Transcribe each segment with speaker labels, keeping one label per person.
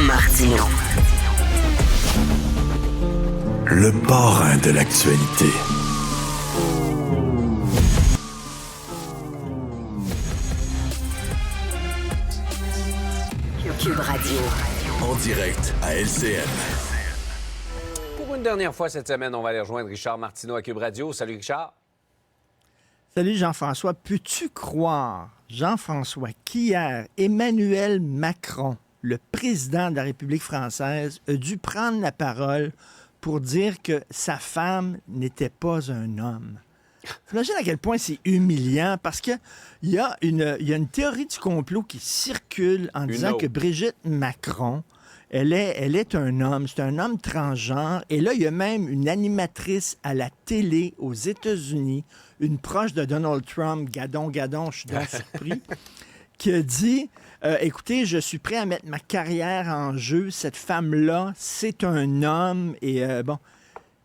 Speaker 1: Martineau.
Speaker 2: Le parrain de l'actualité.
Speaker 1: Cube Radio.
Speaker 2: En direct à LCN.
Speaker 3: Pour une dernière fois cette semaine, on va aller rejoindre Richard Martineau à Cube Radio. Salut Richard.
Speaker 4: Salut Jean-François. Peux-tu croire, Jean-François, qu'hier, Emmanuel Macron, le président de la République française, a dû prendre la parole pour dire que sa femme n'était pas un homme? T'imagines à quel point c'est humiliant, parce qu'il y a une théorie du complot qui circule en disant que Brigitte Macron, elle est un homme, c'est un homme transgenre. Et là, il y a même une animatrice à la télé aux États-Unis, une proche de Donald Trump, Gadon, je suis donc surpris, qui a dit écoutez, je suis prêt à mettre ma carrière en jeu. Cette femme-là, c'est un homme. Et bon.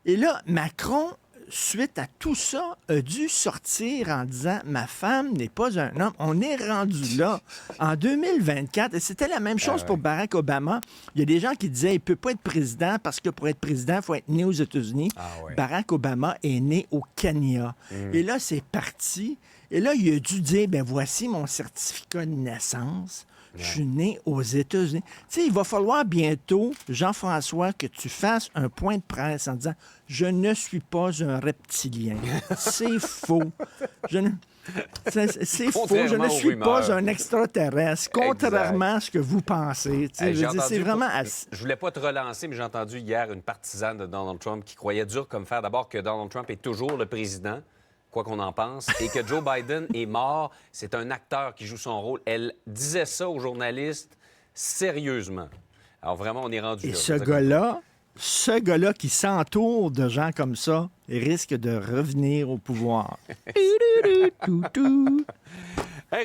Speaker 4: Et là, Macron, suite à tout ça, a dû sortir en disant ma femme n'est pas un homme. On est rendu là en 2024. Et c'était la même chose pour Barack Obama. Il y a des gens qui disaient il ne peut pas être président parce que pour être président, il faut être né aux États-Unis. Barack Obama est né au Kenya. Et là, c'est parti. Et là, il a dû dire ben voici mon certificat de naissance. Je suis né aux États-Unis. Tu sais, il va falloir bientôt, Jean-François, que tu fasses un point de presse en disant « Je ne suis pas un reptilien. » C'est faux. C'est faux. Je ne suis pas un extraterrestre, contrairement à ce que vous pensez. C'est vraiment...
Speaker 3: Je voulais pas te relancer, mais j'ai entendu hier une partisane de Donald Trump qui croyait dur comme fer. D'abord que Donald Trump est toujours le président, quoi qu'on en pense, et que Joe Biden est mort, c'est un acteur qui joue son rôle. Elle disait ça aux journalistes sérieusement. Alors vraiment, on est rendu
Speaker 4: et
Speaker 3: là.
Speaker 4: Ce gars-là qui s'entoure de gens comme ça risque de revenir au pouvoir.
Speaker 3: Hey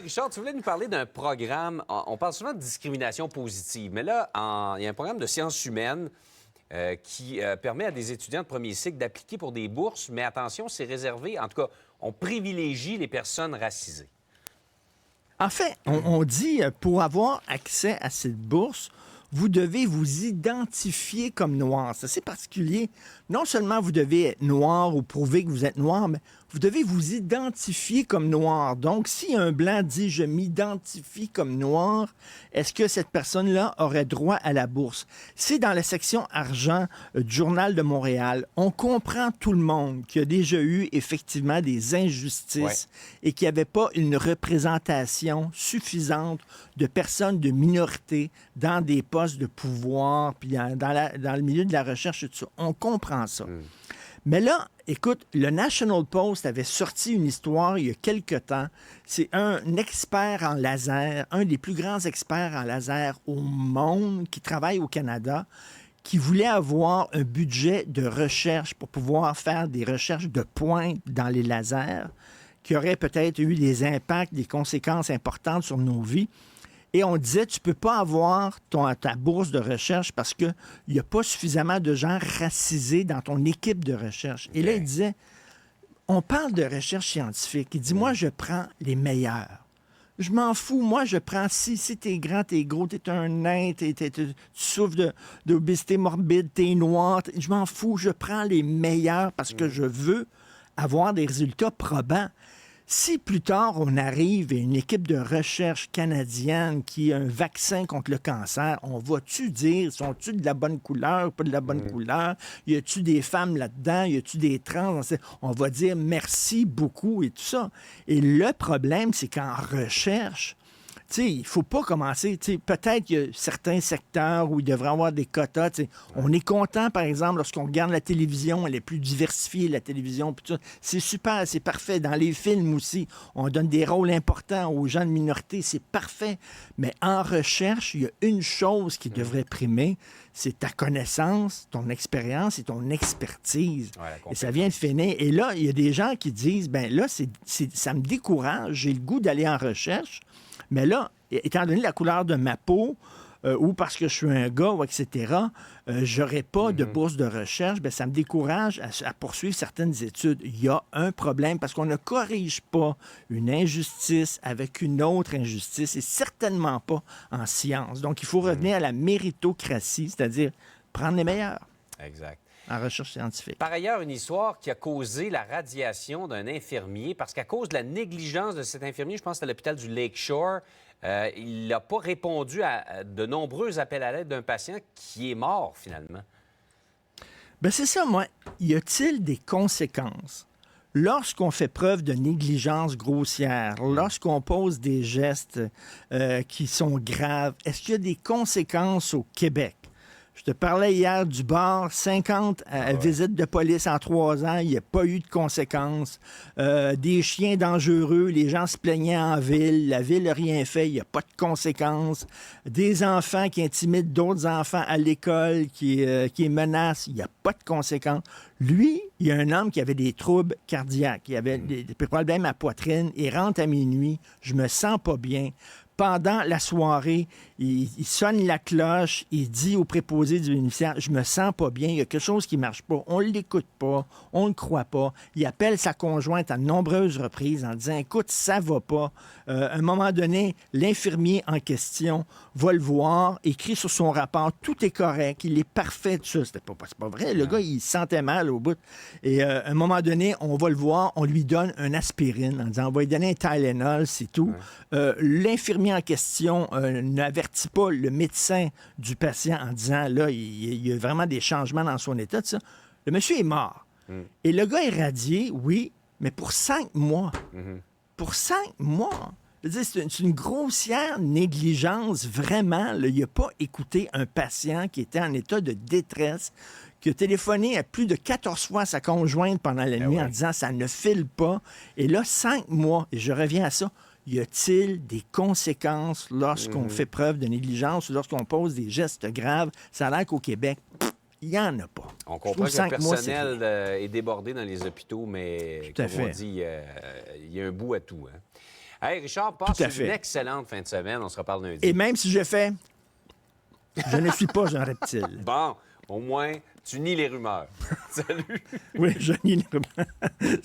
Speaker 3: Richard, tu voulais nous parler d'un programme, on parle souvent de discrimination positive, mais là, il y a un programme de sciences humaines qui permet à des étudiants de premier cycle d'appliquer pour des bourses, mais attention, c'est réservé, en tout cas, on privilégie les personnes racisées.
Speaker 4: En fait, on dit, pour avoir accès à cette bourse, vous devez vous identifier comme noir. C'est assez particulier. Non seulement vous devez être noir ou prouver que vous êtes noir, mais vous devez vous identifier comme noir. Donc, si un blanc dit « je m'identifie comme noir », est-ce que cette personne-là aurait droit à la bourse? C'est dans la section argent du Journal de Montréal. On comprend tout le monde qu'il y a déjà eu effectivement des injustices et qu'il n'y avait pas une représentation suffisante de personnes de minorité dans des postes de pouvoir, puis dans le milieu de la recherche et tout ça. On comprend ça. Mais là, écoute, le National Post avait sorti une histoire il y a quelque temps. C'est un expert en laser, un des plus grands experts en laser au monde, qui travaille au Canada, qui voulait avoir un budget de recherche pour pouvoir faire des recherches de pointe dans les lasers, qui auraient peut-être eu des impacts, des conséquences importantes sur nos vies. Et on disait, tu ne peux pas avoir ta bourse de recherche parce qu'il n'y a pas suffisamment de gens racisés dans ton équipe de recherche. Et là, il disait, on parle de recherche scientifique. Il dit, moi, je prends les meilleurs. Je m'en fous. Moi, je prends, si t'es grand, t'es gros, t'es un nain, tu souffres d'obésité morbide, t'es noir, je m'en fous. Je prends les meilleurs parce que je veux avoir des résultats probants. Si plus tard, on arrive à une équipe de recherche canadienne qui a un vaccin contre le cancer, on va-tu dire, sont-tu de la bonne couleur ou pas de la bonne couleur? Y a-tu des femmes là-dedans? Y a-tu des trans? On va dire merci beaucoup et tout ça. Et le problème, c'est qu'en recherche, il ne faut pas commencer. Peut-être qu'il y a certains secteurs où il devrait y avoir des quotas. On est content, par exemple, lorsqu'on regarde la télévision, elle est plus diversifiée, la télévision. Tout ça. C'est super, c'est parfait. Dans les films aussi, on donne des rôles importants aux gens de minorité. C'est parfait. Mais en recherche, il y a une chose qui devrait primer, c'est ta connaissance, ton expérience et ton expertise. Et ça vient de finir. Et là, il y a des gens qui disent, ben là, ça me décourage, j'ai le goût d'aller en recherche. Mais là, étant donné la couleur de ma peau, ou parce que je suis un gars, ou etc., j'aurais pas de bourse de recherche, bien, ça me décourage à poursuivre certaines études. Il y a un problème parce qu'on ne corrige pas une injustice avec une autre injustice et certainement pas en sciences. Donc, il faut revenir à la méritocratie, c'est-à-dire prendre les meilleurs
Speaker 3: Exact.
Speaker 4: en recherche scientifique.
Speaker 3: Par ailleurs, une histoire qui a causé la radiation d'un infirmier, parce qu'à cause de la négligence de cet infirmier, je pense que c'était à l'hôpital du Lakeshore, il n'a pas répondu à de nombreux appels à l'aide d'un patient qui est mort, finalement.
Speaker 4: Ben c'est ça, moi. Y a-t-il des conséquences? Lorsqu'on fait preuve de négligence grossière, lorsqu'on pose des gestes qui sont graves, est-ce qu'il y a des conséquences au Québec? Je te parlais hier du bar, 50 visites de police en 3 ans, il n'y a pas eu de conséquences. Des chiens dangereux, les gens se plaignaient en ville, la ville n'a rien fait, il n'y a pas de conséquences. Des enfants qui intimident d'autres enfants à l'école, qui menacent, il n'y a pas de conséquences. Lui, il y a un homme qui avait des troubles cardiaques, il avait des problèmes à poitrine, il rentre à minuit, je me sens pas bien. Pendant la soirée, il sonne la cloche, il dit au préposé du bénéficiaire, je me sens pas bien, il y a quelque chose qui marche pas, on l'écoute pas, on ne croit pas. Il appelle sa conjointe à de nombreuses reprises en disant, écoute, ça va pas. À un moment donné, l'infirmier en question va le voir, écrit sur son rapport, tout est correct, il est parfait, tout ça. C'est pas vrai, le gars, il se sentait mal au bout. Et à un moment donné, on va le voir, on lui donne un aspirine en disant, on va lui donner un Tylenol, c'est tout. L'infirmier en question n'avertit pas le médecin du patient en disant, là, il y a vraiment des changements dans son état, tout ça. Le monsieur est mort. Et le gars est radié, oui, mais pour 5 mois. Pour 5 mois. Je veux dire, c'est une grossière négligence, vraiment. Là, il n'a pas écouté un patient qui était en état de détresse, qui a téléphoné à plus de 14 fois à sa conjointe pendant la nuit en disant, ça ne file pas. Et là, 5 mois, et je reviens à ça, y a-t-il des conséquences lorsqu'on fait preuve de négligence ou lorsqu'on pose des gestes graves? Ça a l'air qu'au Québec, il n'y en a pas.
Speaker 3: On comprend que le personnel est débordé dans les hôpitaux, mais comme on dit, il y a un bout à tout. Hein. Hey, Richard, passe une excellente fin de semaine. On se reparle lundi.
Speaker 4: Et même si je fais, je ne suis pas un reptile.
Speaker 3: Bon, au moins, tu nies les rumeurs. Salut!
Speaker 4: Oui, je nie les rumeurs.